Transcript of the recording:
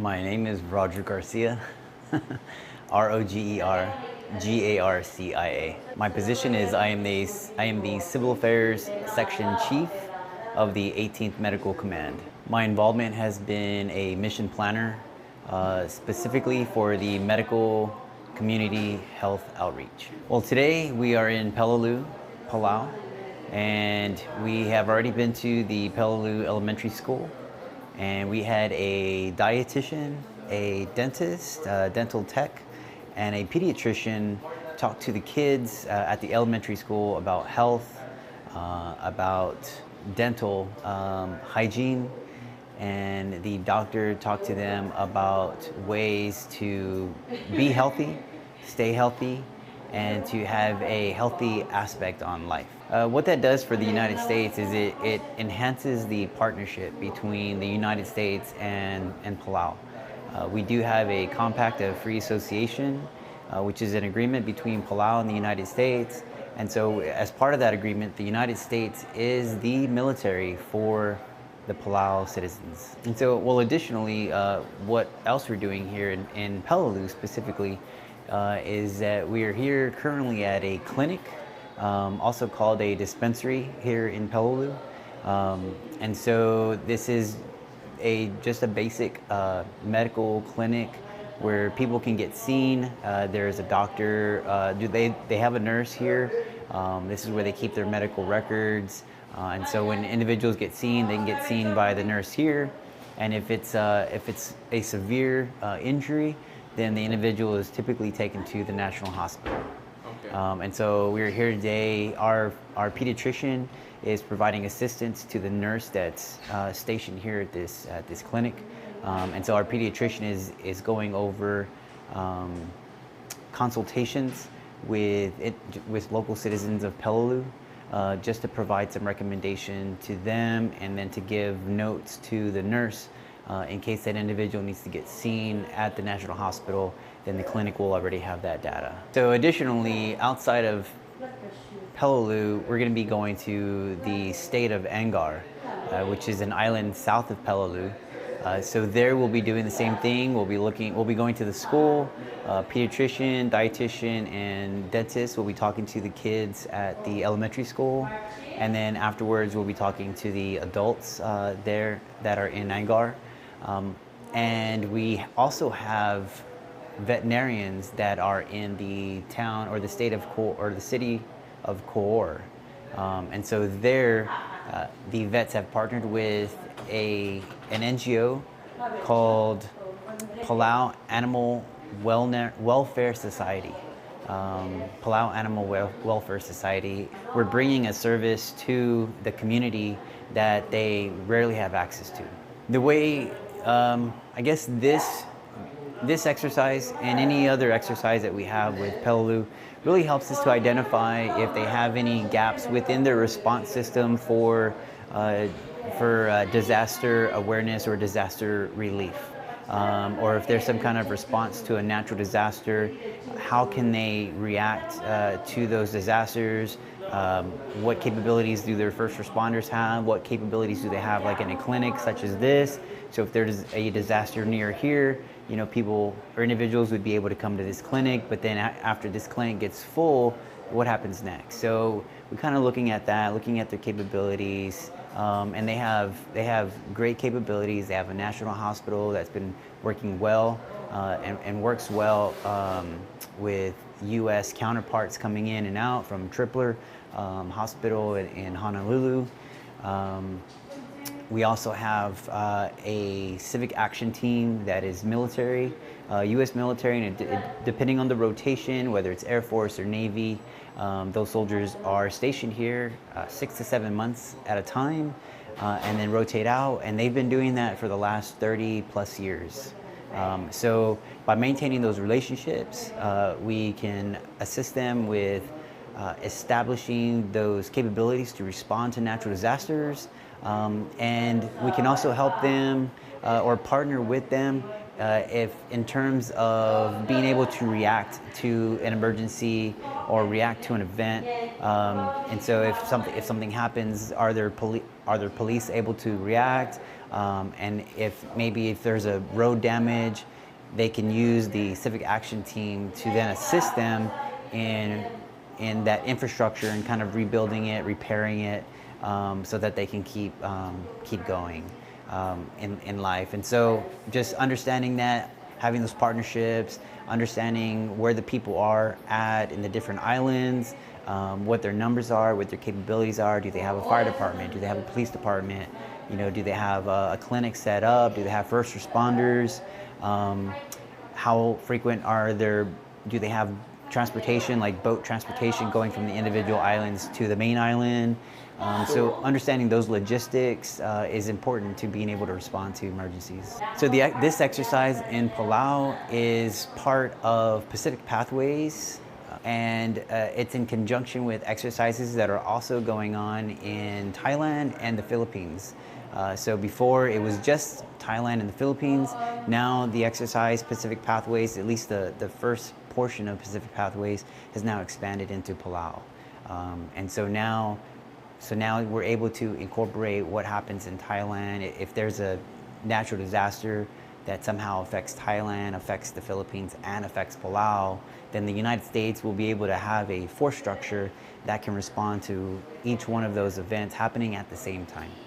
My name is Roger Garcia, Rogergarcia. My position is I am the Civil Affairs Section Chief of the 18th Medical Command. My involvement has been a mission planner, specifically for the medical community health outreach. Well, today we are in Peleliu, Palau, and we have already been to the Peleliu Elementary School. And we had a dietitian, a dentist, dental tech, and a pediatrician talk to the kids at the elementary school about health, about dental hygiene, and the doctor talked to them about ways to be healthy, stay healthy, and to have a healthy aspect on life. What that does for the United States is it enhances the partnership between the United States and Palau. We do have a compact of free association, which is an agreement between Palau and the United States. And so as part of that agreement, the United States is the military for the Palau citizens. And so, well, additionally, what else we're doing here in Peleliu specifically is that we are here currently at a clinic, also called a dispensary here in Peleliu. And so this is just a basic medical clinic where people can get seen. There's a doctor, they have a nurse here. This is where they keep their medical records. And so when individuals get seen, they can get seen by the nurse here. And if it's a severe injury, then the individual is typically taken to the National Hospital. Okay. And so we're here today. Our pediatrician is providing assistance to the nurse that's stationed here at this clinic. And so our pediatrician is going over consultations with local citizens of Peleliu, just to provide some recommendation to them, and then to give notes to the nurse in case that individual needs to get seen at the National Hospital. Then the clinic will already have that data. So additionally, outside of Peleliu, we're going to be going to the state of Angaur, which is an island south of Peleliu. So there we'll be doing the same thing. We'll be going to the school. Pediatrician, dietitian, and dentist will be talking to the kids at the elementary school. And then afterwards, we'll be talking to the adults there that are in Angaur. And we also have veterinarians that are in the town or the state of or the city of Angaur. And so there, the vets have partnered with an NGO called Palau Animal Welfare Society. Palau Animal Welfare Society. We're bringing a service to the community that they rarely have access to. The way, I guess this exercise and any other exercise that we have with Peleliu really helps us to identify if they have any gaps within their response system for disaster awareness or disaster relief. Or if there's some kind of response to a natural disaster, how can they react to those disasters? What capabilities do their first responders have? What capabilities do they have, like in a clinic such as this? So if there's a disaster near here, people or individuals would be able to come to this clinic, but then after this clinic gets full, what happens next? So we're kind of looking at that, looking at their capabilities. And they have great capabilities. They have a national hospital that's been working well and works well with U.S. counterparts coming in and out from Tripler Hospital in Honolulu. We also have a civic action team that is military, U.S. military, and depending on the rotation, whether it's Air Force or Navy, those soldiers are stationed here 6 to 7 months at a time and then rotate out, and they've been doing that for the last 30 plus years. So by maintaining those relationships, we can assist them with establishing those capabilities to respond to natural disasters, and we can also help them or partner with them if in terms of being able to react to an emergency or react to an event. And so if something happens, are there police able to react? And if there's a road damage, they can use the civic action team to then assist them in that infrastructure and kind of rebuilding it, repairing it, so that they can keep going in life. And so just understanding that, having those partnerships, understanding where the people are at in the different islands, what their numbers are, what their capabilities are. Do they have a fire department? Do they have a police department? Do they have a clinic set up? Do they have first responders? How frequent do they have transportation, like boat transportation going from the individual islands to the main island? So understanding those logistics is important to being able to respond to emergencies. So this exercise in Palau is part of Pacific Pathways, and it's in conjunction with exercises that are also going on in Thailand and the Philippines. So before it was just Thailand and the Philippines. Now the exercise Pacific Pathways, at least the first portion of Pacific Pathways, has now expanded into Palau. And so now we're able to incorporate what happens in Thailand. If there's a natural disaster that somehow affects Thailand, affects the Philippines, and affects Palau, then the United States will be able to have a force structure that can respond to each one of those events happening at the same time.